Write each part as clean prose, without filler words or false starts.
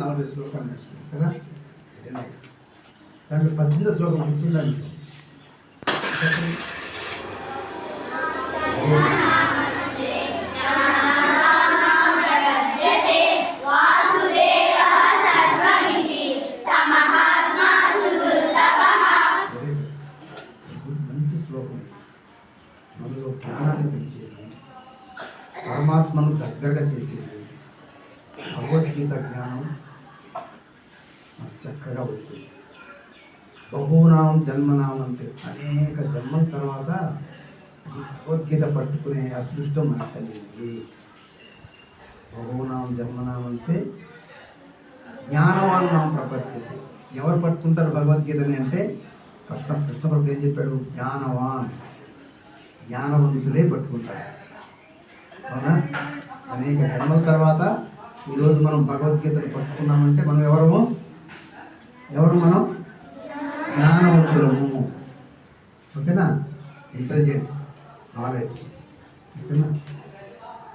40 శ్లోకాలు నేర్చుకున్నాను కదా. Very nice. దాంట్లో 18వ శ్లోకం గుర్తుందని మంచి శ్లోకం ఇది. మనలో జ్ఞానాన్ని పెంచేది, పరమాత్మను దగ్గరగా చేసేది, భగవద్గీత జ్ఞానం మనకు చక్కగా వచ్చేది. బహూనాం జన్మనాం అంతే, అనేక జన్మల తర్వాత ఈ భగవద్గీత పట్టుకునే అదృష్టం మనకు కలిగింది. బహూనాం జన్మనాం అంతే జ్ఞానవాన్ నాం ప్రపంచతే. ఎవరు పట్టుకుంటారు భగవద్గీతని అంటే కృష్ణభక్తుడు ఏం చెప్పాడు? జ్ఞానవాన్, జ్ఞానవంతులే పట్టుకుంటారు. అవునా? అనేక జన్మల తర్వాత ఈరోజు మనం భగవద్గీతను పట్టుకున్నామంటే మనం ఎవరు మనం జ్ఞానవంతులము. ఓకేనా? Intelligence, knowledge. ఓకేనా?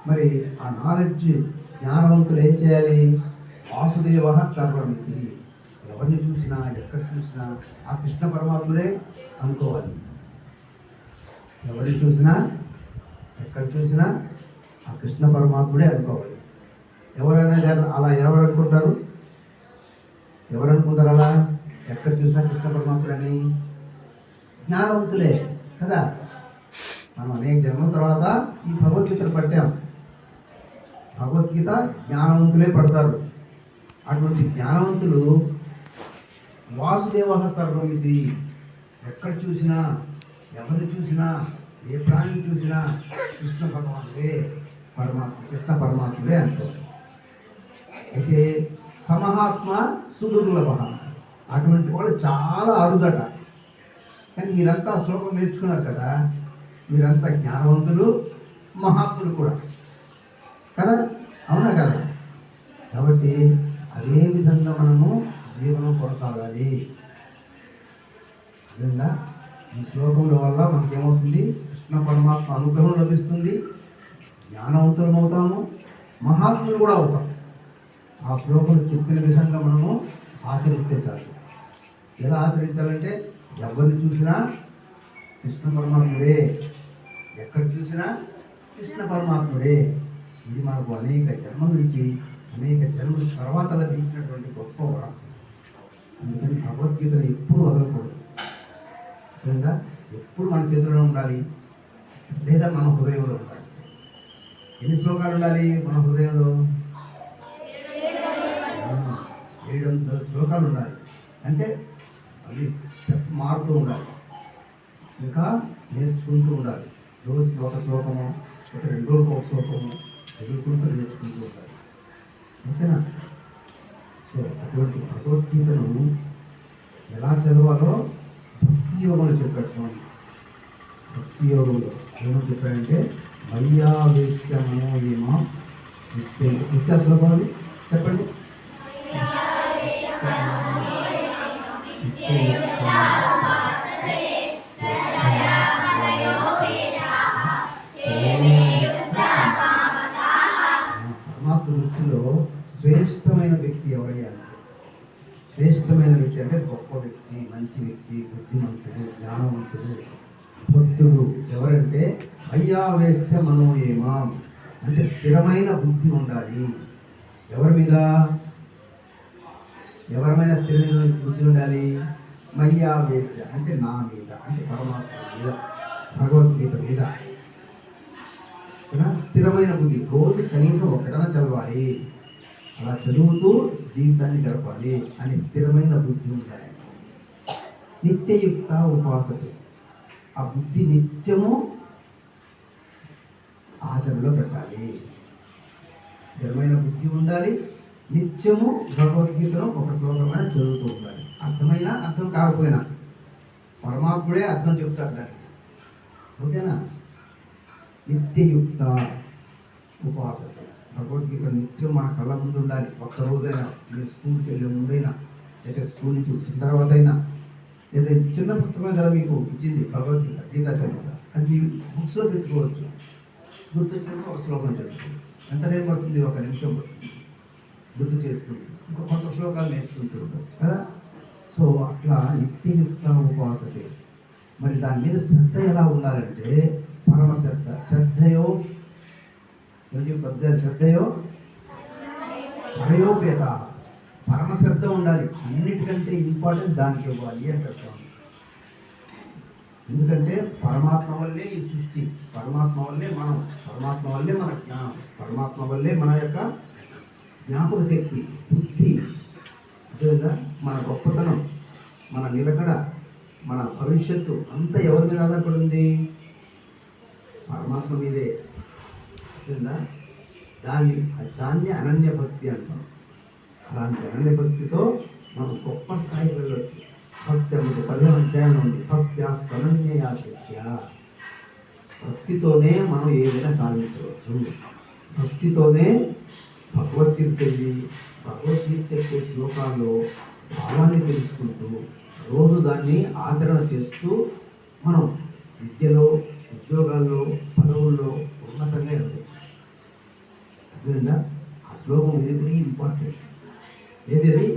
మరి ఆ నాలెడ్జ్ జ్ఞానవంతులు ఏం చేయాలి? వాసుదేవ సర్వమితి. ఎవరిని చూసినా ఎక్కడ చూసినా ఆ కృష్ణ పరమాత్ముడే అనుకోవాలి. ఎవరిని చూసినా ఎక్కడ చూసినా ఆ కృష్ణ పరమాత్ముడే అనుకోవాలి. ఎవరైనా అలా ఎవరు అనుకుంటారు? అలా ఎక్కడ చూసినా కృష్ణ పరమాత్ముడని? జ్ఞానవంతులే కదా. మనం అనేక జన్మల తర్వాత ఈ భగవద్గీతను పట్టాం. భగవద్గీత జ్ఞానవంతులే పడతారు. అటువంటి జ్ఞానవంతులు వాసుదేవ సర్వమితి. ఎక్కడ చూసినా ఎవరిని చూసినా ఏ ప్రాణిని చూసినా కృష్ణ భగవానుడే, కృష్ణ పరమాత్ముడే అనుకోవాలి. అయితే సమహాత్మ సుదుర్లభ, అటువంటి వాళ్ళు చాలా అరుదట. కానీ మీరంతా శ్లోకం నేర్చుకున్నారు కదా, మీరంతా జ్ఞానవంతులు, మహాత్ములు కూడా కదా. అవునా కదా? కాబట్టి అదే విధంగా మనము జీవనం కొనసాగాలి. అదేందా ఈ శ్లోకంలో వల్ల మనకేమవుతుంది? కృష్ణ పరమాత్మ అనుగ్రహం లభిస్తుంది, జ్ఞానవంతులం అవుతాము, మహాత్ములు కూడా అవుతాం. ఆ శ్లోకం చెప్పిన విధంగా మనము ఆచరిస్తే చాలు. ఎలా ఆచరించాలంటే ఎవరిని చూసినా కృష్ణ పరమాత్ముడే, ఎక్కడ చూసినా కృష్ణ పరమాత్ముడే. ఇది మనకు అనేక జన్మల నుంచి అనేక జన్మల తర్వాత లభించినటువంటి గొప్ప వరం. అందుకని భగవద్గీతను ఎప్పుడు వదలకూడదు. లేదా ఎప్పుడు మన చేతిలో ఉండాలి, లేదా మన హృదయంలో ఉండాలి. ఎన్ని శ్లోకాలు ఉండాలి మన హృదయంలో? 700 శ్లోకాలు ఉండాలి. అంటే అవి స్టెప్ మారుతూ ఉండాలి, ఇంకా నేర్చుకుంటూ ఉండాలి. రోజుకి ఒక శ్లోకము, ఒక 2 రోజులకు ఒక శ్లోకము చదువుకుంటూ నేర్చుకుంటూ ఉండాలి. ఓకేనా? సో అటువంటి భగవద్గీతను ఎలా చదవాలో భక్తి యోగంలో చెప్పాడు స్వామి. భక్తి యోగంలో ఏమని చెప్పాడంటే మయ్యావేశ్య మనోయేమ వచ్చే శ్లోకాలు చెప్పండి. పరమాత్మ దృష్టిలో శ్రేష్టమైన వ్యక్తి ఎవరయ్యా అంటే, శ్రేష్టమైన వ్యక్తి అంటే గొప్ప వ్యక్తి, మంచి వ్యక్తి, బుద్ధిమంతుడు, జ్ఞానవంతుడు, భక్తుడు ఎవరంటే అయ్యావేశ్య మనోయేమ అంటే స్థిరమైన బుద్ధి ఉండాలి. ఎవరి మీద? ఎవరమైనా స్థిరమైన బుద్ధి ఉండాలి. మయ్యావేశ్య అంటే నా మీద, అంటే పరమాత్మ మీద, భగవద్గీత మీద స్థిరమైన బుద్ధి. రోజు కనీసం ఒకటన చదవాలి, అలా చదువుతూ జీవితాన్ని గడపాలి అని స్థిరమైన బుద్ధి ఉండాలి. నిత్యయుక్త ఉపాసతే, ఆ బుద్ధి నిత్యము ఆచరణలో పెట్టాలి. స్థిరమైన బుద్ధి ఉండాలి, నిత్యము భగవద్గీతలో ఒక శ్లోకమైన చదువుతూ ఉండాలి. అర్థమైనా అర్థం కాకపోయినా పరమాత్ముడే అర్థం చెప్తాడు దానికి. ఓకేనా? నిత్యయుక్త ఉపాసతే, భగవద్గీత నిత్యం మన కళ్ళ ముందు ఉండాలి. ఒక్కరోజైనా, మీరు స్కూల్కి వెళ్ళే ముందైనా, లేదా స్కూల్ నుంచి వచ్చిన తర్వాత అయినా, లేదా చిన్న పుస్తకం కదా మీకు ఇచ్చింది భగవద్గీత, గీతా చాలీస, అది మీ బుక్స్లో పెట్టుకోవచ్చు. గుర్తొచ్చినప్పుడు ఒక శ్లోకం చదువుకోవచ్చు. ఎంత టైం పడుతుంది? 1 నిమిషం పడుతుంది. గుర్తు చేసుకుంటూ ఇంకా కొత్త శ్లోకాలు నేర్చుకుంటూ ఉండొచ్చు కదా. సో అట్లా నిత్యయుక్త ఉపవాసతే. మరి దాని మీద శ్రద్ధ ఎలా ఉండాలంటే పరమ శ్రద్ధ. శ్రద్ధయో శ్రద్ధయో పరయోపేత. పరమ శ్రద్ధ ఉండాలి. అన్నిటికంటే ఇంపార్టెన్స్ దానికి ఇవ్వాలి అంటారు స్వామి. ఎందుకంటే పరమాత్మ వల్లే ఈ సృష్టి, పరమాత్మ వల్లే మనం, పరమాత్మ వల్లే మన జ్ఞానం, పరమాత్మ వల్లే మన యొక్క జ్ఞాపక శక్తి, బుద్ధి, అదేవిధంగా మన గొప్పతనం, మన నిలకడ, మన భవిష్యత్తు అంతా ఎవరి మీద ఆధారపడి ఉంది? పరమాత్మ మీదే. అదేవిధంగా దాన్ని అనన్య భక్తి అంటాం. అలాంటి అనన్య భక్తితో మనం గొప్ప స్థాయికి వెళ్ళొచ్చు. భక్తి అన్నది 15వ అధ్యాయంలో ఉంది. భక్త్యాస్తనన్యయాశక్య. భక్తితోనే మనం ఏదైనా సాధించవచ్చు. భక్తితోనే భగవద్గీత చదివి భగవద్గీత చెప్పే శ్లోకాల్లో భావాన్ని తెలుసుకుంటూ రోజు దాన్ని ఆచరణ చేస్తూ మనం విద్యలో, ఉద్యోగాల్లో, పదవుల్లో ఉన్నతంగా ఎదగవచ్చు. అర్థమైందా? ఆ శ్లోకం వెరీ ఇంపార్టెంట్. ఏది అది?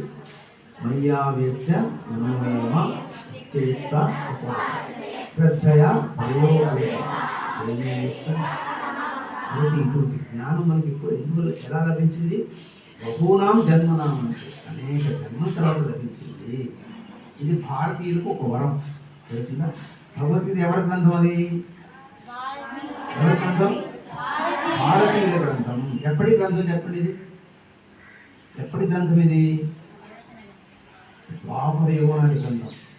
మయ్యావేశ్య నమోమేమ నిత్యయుక్త ఉపవాస శ్రద్ధయా పరయోపేత. ఇటువంటి జ్ఞానం మనకి ఎందుకు ఎలా లభించింది? బహూనాం జన్మనాం అంటే అనేక జన్మల తర్వాత లభించింది. ఇది భారతీయులకు ఒక వరం. తెలిసిందా? భగవద్గీత ఎవరి గ్రంథం? అది ఎవరి గ్రంథం? భారతీయుల గ్రంథం. ఎప్పటి గ్రంథం చెప్పండి? ఇది ఎప్పటి గ్రంథం? ఇది ద్వాపర యుగం నాటి గ్రంథం.